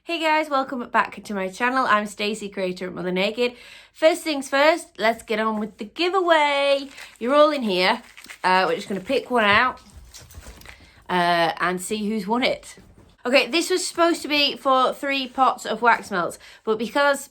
Hey guys, welcome back to my channel. I'm Stacey, creator of Mother Naked. First things first, let's get on with the giveaway. You're all in here. We're just going to pick one out and see who's won it. Okay, this was supposed to be for 3 pots of wax melts, but because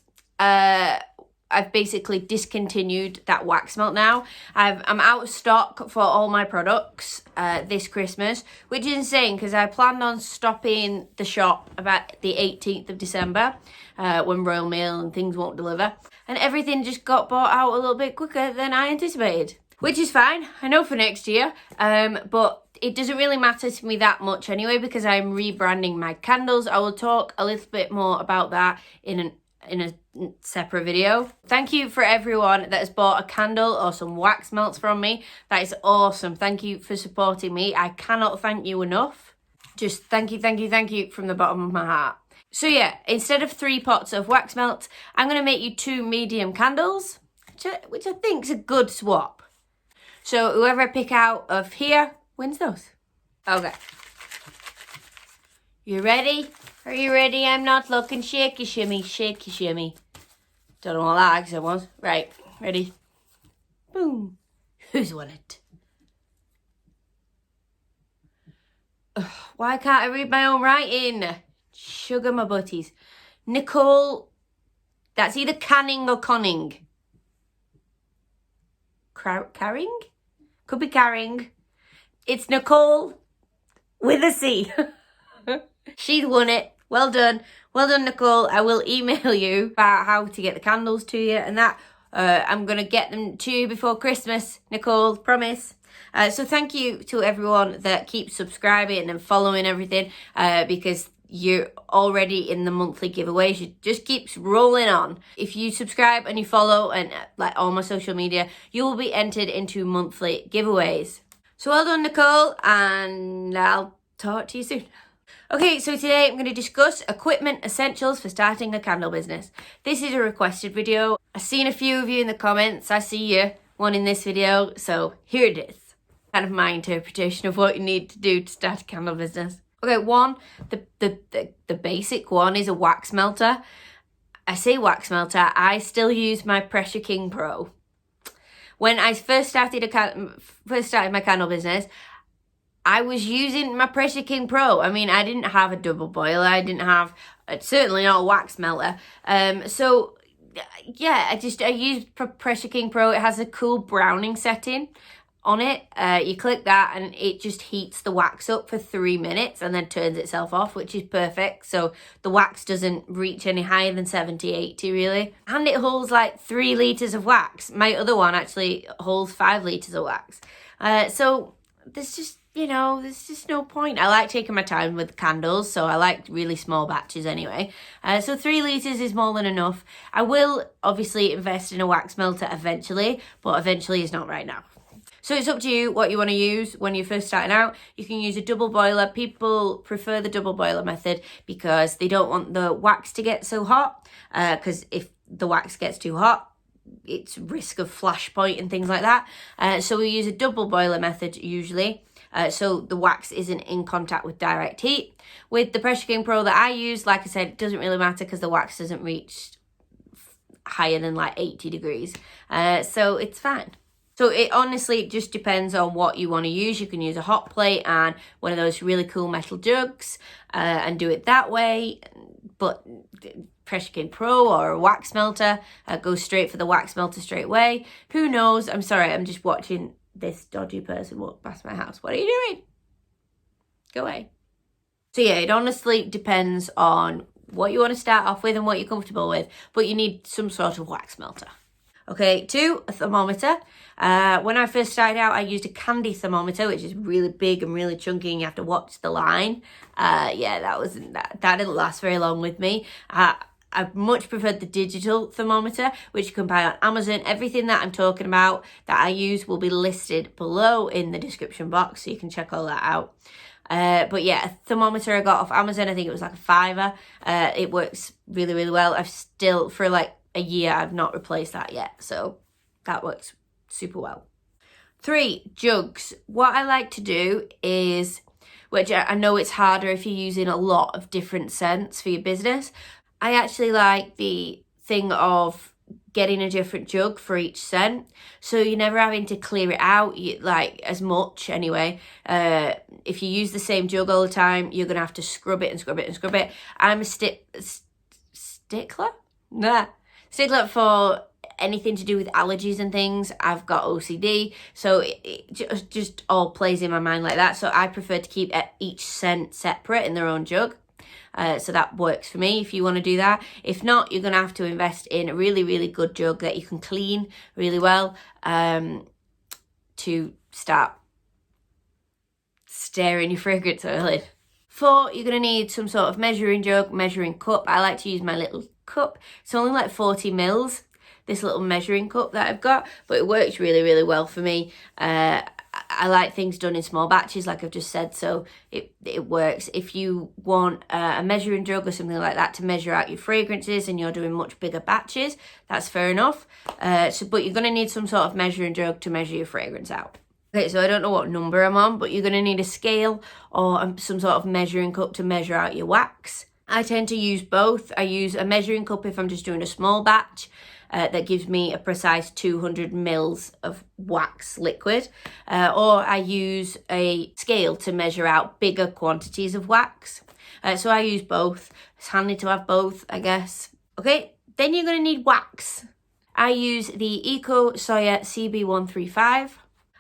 I've basically discontinued that wax melt now. I'm out of stock for all my products this Christmas, which is insane because I planned on stopping the shop about the 18th of December when Royal Mail and things won't deliver. And everything just got bought out a little bit quicker than I anticipated, which is fine. I know for next year, but it doesn't really matter to me that much anyway because I'm rebranding my candles. I will talk a little bit more about that in a separate video. Thank you for everyone that has bought a candle or some wax melts from me. That is awesome. Thank you for supporting me. I cannot thank you enough. Just thank you from the bottom of my heart. So yeah, instead of 3 pots of wax melts, I'm going to make you 2 medium candles, which I think is a good swap. So whoever I pick out of here wins those. Okay. You ready? Are you ready? I'm not looking. Shaky shimmy, shaky shimmy. Don't know what that accent was. Right, ready? Boom. Who's won it? Ugh, why can't I read my own writing? Sugar my butties. Nicole. That's either Canning or Conning. Carring? Could be Carring. It's Nicole with a C. She's won it. Well done. Well done, Nicole. I will email you about how to get the candles to you and that. I'm going to get them to you before Christmas, Nicole. Promise. So thank you to everyone that keeps subscribing and following everything because you're already in the monthly giveaways. It just keeps rolling on. If you subscribe and you follow and like all my social media, you will be entered into monthly giveaways. So well done, Nicole, and I'll talk to you soon. Okay, so today I'm going to discuss equipment essentials for starting a candle business. This is a requested video. I've seen a few of you in the comments. I see you wanting this video, so here it is. Kind of my interpretation of what you need to do to start a candle business. Okay, one, the basic one is a wax melter. I say wax melter, I still use my Pressure King Pro. When I first started my candle business, I was using my Pressure King Pro. I mean, I didn't have a double boiler. I didn't have, certainly not a wax melter. So, yeah, I used Pressure King Pro. It has a cool browning setting on it. You click that and it just heats the wax up for 3 minutes and then turns itself off, which is perfect. So the wax doesn't reach any higher than 70, 80 really. And it holds like 3 litres of wax. My other one actually holds 5 litres of wax. So there's just, there's just no point. I like taking my time with candles, so I like really small batches anyway. So 3 litres is more than enough. I will obviously invest in a wax melter eventually, but eventually is not right now. So it's up to you what you want to use when you're first starting out. You can use a double boiler. People prefer the double boiler method because they don't want the wax to get so hot. Because if the wax gets too hot, it's risk of flashpoint and things like that. So we use a double boiler method usually. So the wax isn't in contact with direct heat. With the Pressure King Pro that I use, like I said, it doesn't really matter because the wax doesn't reach higher than like 80 degrees. So it's fine. So it honestly just depends on what you want to use. You can use a hot plate and one of those really cool metal jugs and do it that way. But Pressure King Pro or a wax melter goes straight for the wax melter straight away. Who knows? I'm sorry, I'm just watching this dodgy person walk past my house. What are you doing? Go away. So yeah, it honestly depends on what you want to start off with and what you're comfortable with, but you need some sort of wax melter. Okay, 2, a thermometer. When I first started out, I used a candy thermometer, which is really big and really chunky, and you have to watch the line. Yeah, that didn't last very long with me. I much preferred the digital thermometer, which you can buy on Amazon. Everything that I'm talking about that I use will be listed below in the description box, so you can check all that out. But yeah, a thermometer I got off Amazon, I think it was like a £5. It works really, really well. I've still, for like a year, I've not replaced that yet, so that works super well. 3, jugs. What I like to do is which I know it's harder if you're using a lot of different scents for your business. I actually like the thing of getting a different jug for each scent, so you're never having to clear it out like as much anyway. If you use the same jug all the time, you're gonna have to scrub it and scrub it and scrub it. I'm a stickler for anything to do with allergies and things. I've got OCD, so it just all plays in my mind like that. So I prefer to keep each scent separate in their own jug. So that works for me if you want to do that. If not, you're going to have to invest in a really, really good jug that you can clean really well to start stirring your fragrance oil in. 4, you're going to need some sort of measuring jug, measuring cup. I like to use my little cup. It's only like 40 mils, this little measuring cup that I've got, but it works really, really well for me. I like things done in small batches, like I've just said, so it works. If you want a measuring jug or something like that to measure out your fragrances and you're doing much bigger batches, that's fair enough. But you're going to need some sort of measuring jug to measure your fragrance out. Okay, so I don't know what number I'm on, but you're going to need a scale or some sort of measuring cup to measure out your wax. I tend to use both. I use a measuring cup if I'm just doing a small batch. That gives me a precise 200 mils of wax liquid, or I use a scale to measure out bigger quantities of wax. So I use both. It's handy to have both, I guess. Okay, then you're going to need wax. I use the Eco Soya CB135.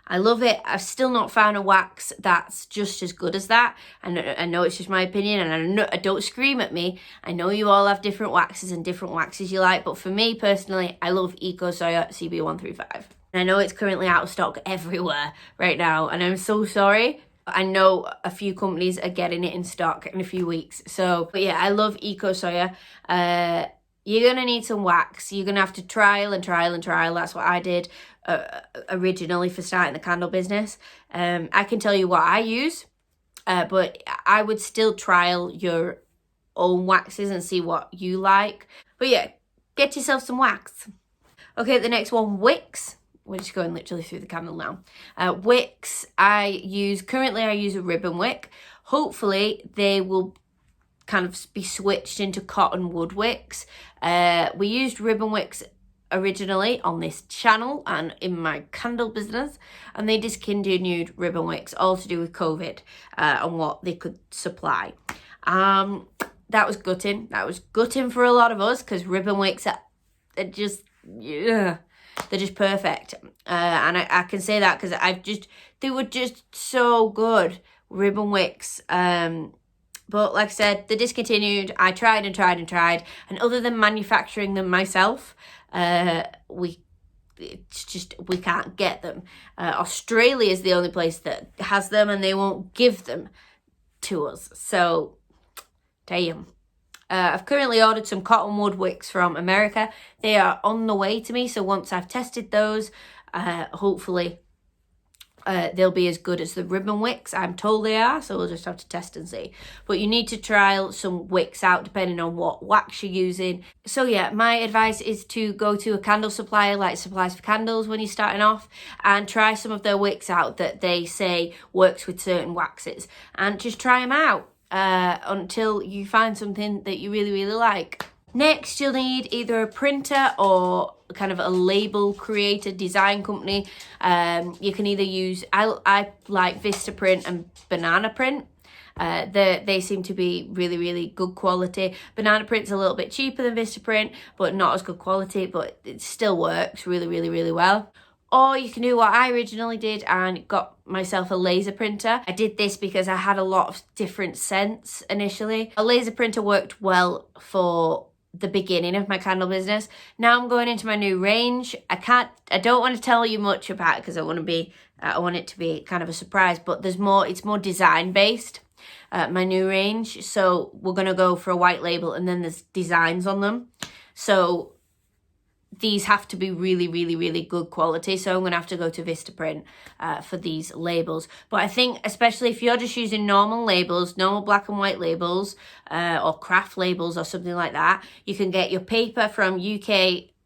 I love it. I've still not found a wax that's just as good as that. I know it's just my opinion, and I don't scream at me. I know you all have different waxes and different waxes you like, but for me personally, I love Eco Soya CB135. And I know it's currently out of stock everywhere right now, and I'm so sorry. I know a few companies are getting it in stock in a few weeks. But yeah, I love Eco Soya. You're going to need some wax. You're going to have to trial and trial and trial. That's what I did originally for starting the candle business. I can tell you what I use, but I would still trial your own waxes and see what you like. But yeah, get yourself some wax. Okay, the next one, Wicks. We're just going literally through the candle now. Wicks, currently I use a ribbon wick. Hopefully they will kind of be switched into cotton wood wicks. We used ribbon wicks originally on this channel and in my candle business, and they discontinued ribbon wicks, all to do with COVID and what they could supply. That was gutting. That was gutting for a lot of us, because ribbon wicks they're just perfect. And I can say that because they were just so good, ribbon wicks. But like I said, they discontinued. I tried and tried and tried. And other than manufacturing them myself, we can't get them. Australia is the only place that has them, and they won't give them to us. So, damn. I've currently ordered some cotton wood wicks from America. They are on the way to me. So once I've tested those, hopefully they'll be as good as the ribbon wicks. I'm told they are, so we'll just have to test and see. But you need to trial some wicks out depending on what wax you're using. So yeah, my advice is to go to a candle supplier like Supplies for Candles when you're starting off, and try some of their wicks out that they say works with certain waxes, and just try them out until you find something that you really, really like. Next, you'll need either a printer or kind of a label creator design company. You can either use, I like Vistaprint and Banana Print. They seem to be really, really good quality. Banana Print's a little bit cheaper than Vistaprint, but not as good quality, but it still works really, really, really well. Or you can do what I originally did and got myself a laser printer. I did this because I had a lot of different scents initially. A laser printer worked well for the beginning of my candle business. Now I'm going into my new range. I don't want to tell you much about it because I want it to be kind of a surprise, but it's more design based, my new range. So we're going to go for a white label, and then there's designs on them. So these have to be really, really, really good quality. So I'm going to have to go to Vistaprint for these labels. But I think, especially if you're just using normal labels, normal black and white labels, or craft labels or something like that, you can get your paper from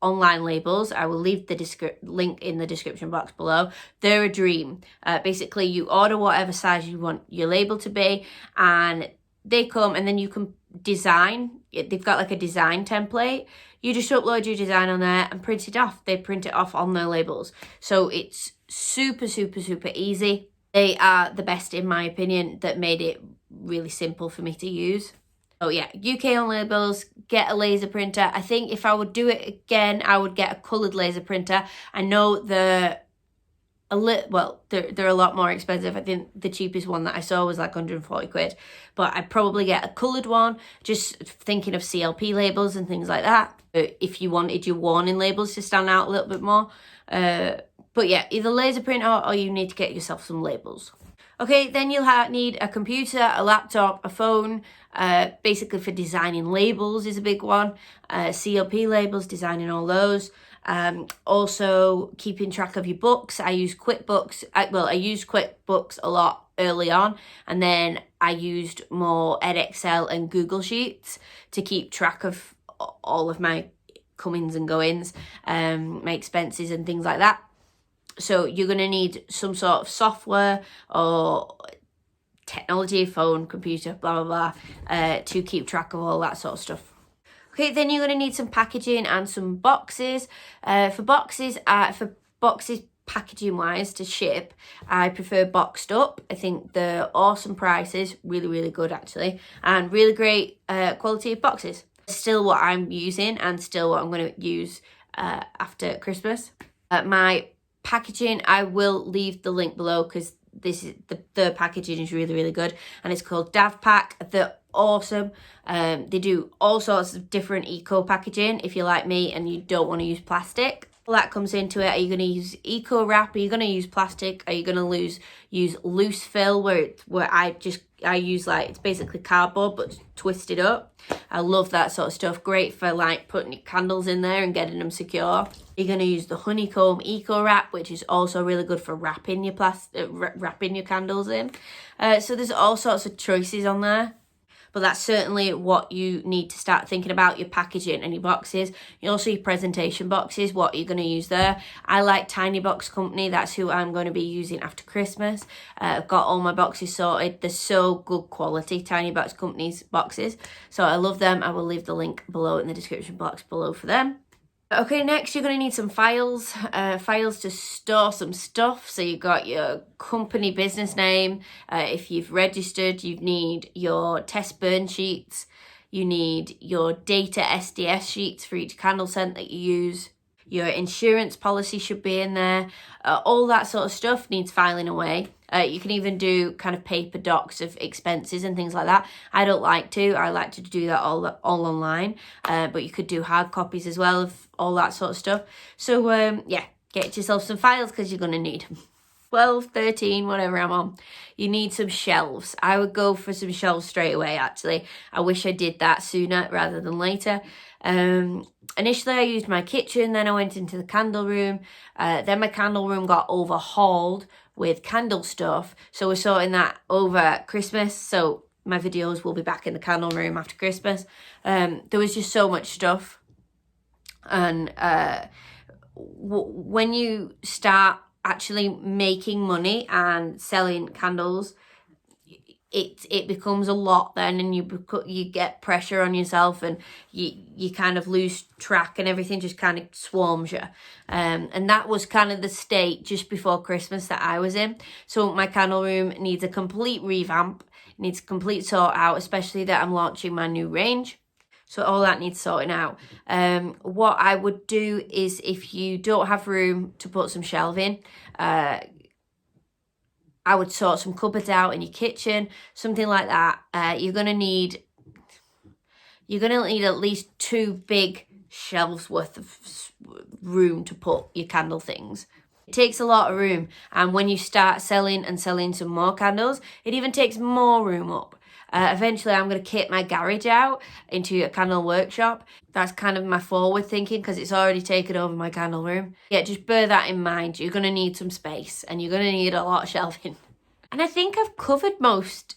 online labels. I will leave the link in the description box below. They're a dream. Basically, you order whatever size you want your label to be, and they come, and then you can design. They've got like a design template. You just upload your design on there and print it off. They print it off on their labels. So it's super, super, super easy. They are the best, in my opinion, that made it really simple for me to use. Oh yeah, UK on labels, get a laser printer. I think if I would do it again, I would get a coloured laser printer. I know they're a lot more expensive. I think the cheapest one that I saw was like 140 quid, but I'd probably get a coloured one, just thinking of CLP labels and things like that, if you wanted your warning labels to stand out a little bit more. But yeah, either laser printer or you need to get yourself some labels. Okay, then you'll need a computer, a laptop, a phone, basically for designing labels is a big one. CLP labels, designing all those. Also keeping track of your books. I use QuickBooks. I used QuickBooks a lot early on, and then I used more Excel and Google Sheets to keep track of all of my comings and goings, my expenses and things like that. So you're going to need some sort of software or technology, phone, computer, blah, blah, blah, to keep track of all that sort of stuff. Okay, then you're going to need some packaging and some boxes. For boxes packaging wise to ship, I prefer boxed up. I think they're awesome prices, really, really good actually, and really great quality of boxes. Still what I'm using and still what I'm going to use after Christmas. My packaging, I will leave the link below because this is the packaging is really, really good, and it's called Dav Pack. They're awesome. They do all sorts of different eco packaging if you're like me and you don't want to use plastic. All that comes into it. Are you going to use eco wrap? Are you going to use plastic? Are you going to use loose fill where I use like, it's basically cardboard but twisted up. I love that sort of stuff. Great for like putting your candles in there and getting them secure. You're going to use the honeycomb eco wrap, which is also really good for wrapping your wrapping your candles in. So there's all sorts of choices on there. But that's certainly what you need to start thinking about, your packaging and your boxes. Also your presentation boxes, what you're going to use there. I like Tiny Box Company. That's who I'm going to be using after Christmas. I've got all my boxes sorted. They're so good quality, Tiny Box Company's boxes. So I love them. I will leave the link below in the description box below for them. Okay, next you're going to need some files, files to store some stuff. So you've got your company business name. If you've registered, you need your test burn sheets. You need your data SDS sheets for each candle scent that you use. Your insurance policy should be in there. All that sort of stuff needs filing away. You can even do kind of paper docs of expenses and things like that. I don't like to. I like to do that all online. But you could do hard copies as well of all that sort of stuff. So yeah, get yourself some files because you're going to need them. 12, 13, whatever I'm on. You need some shelves. I would go for some shelves straight away, actually. I wish I did that sooner rather than later. Initially I used my kitchen, then I went into the candle room. Then my candle room got overhauled with candle stuff. So we're sorting that over Christmas. So my videos will be back in the candle room after Christmas. There was just so much stuff. And when you start actually making money and selling candles, it becomes a lot then, and you get pressure on yourself, and you kind of lose track, and everything just kind of swarms you. And that was kind of the state just before Christmas that I was in. So my candle room needs a complete revamp, needs a complete sort out, especially that I'm launching my new range. So all that needs sorting out. What I would do is, if you don't have room to put some shelving, I would sort some cupboards out in your kitchen, something like that. You're gonna need at least 2 big shelves worth of room to put your candle things. It takes a lot of room, and when you start selling some more candles, it even takes more room up. Eventually I'm going to kit my garage out into a candle workshop. That's kind of my forward thinking, because it's already taken over my candle room. Yeah, just bear that in mind. You're going to need some space, and you're going to need a lot of shelving. And I think I've covered most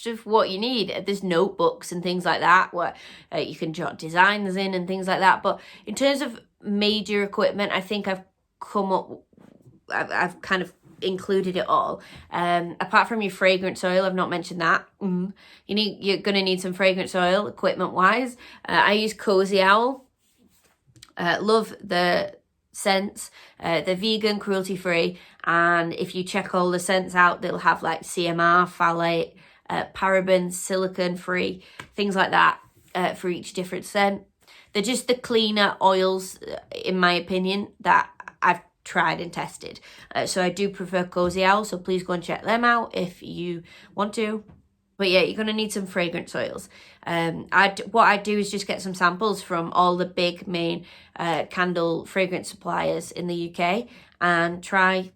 of what you need. There's notebooks and things like that where you can jot designs in and things like that. But in terms of major equipment. I think I've kind of included it all. Apart from your fragrance oil, I've not mentioned that. You're gonna need some fragrance oil equipment wise. I use Cozy Owl. Love the scents. They're vegan, cruelty free, and if you check all the scents out, they'll have like CMR, phthalate, parabens, silicone free, things like that for each different scent. They're just the cleaner oils, in my opinion, that I've tried and tested. So I do prefer Cozy Owl, so please go and check them out if you want to. But yeah, you're going to need some fragrance oils. What I do is just get some samples from all the big main candle fragrance suppliers in the UK and try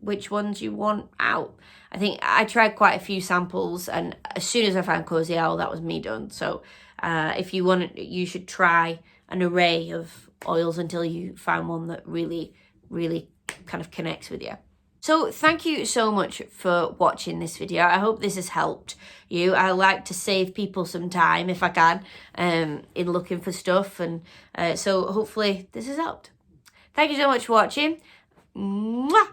which ones you want out. I think I tried quite a few samples, and as soon as I found Cozy Owl, that was me done. So if you want, you should try an array of oils until you find one that really kind of connects with you. So thank you so much for watching this video. I hope this has helped you. I like to save people some time if I can in looking for stuff, and so hopefully this has helped. Thank you so much for watching. Mwah!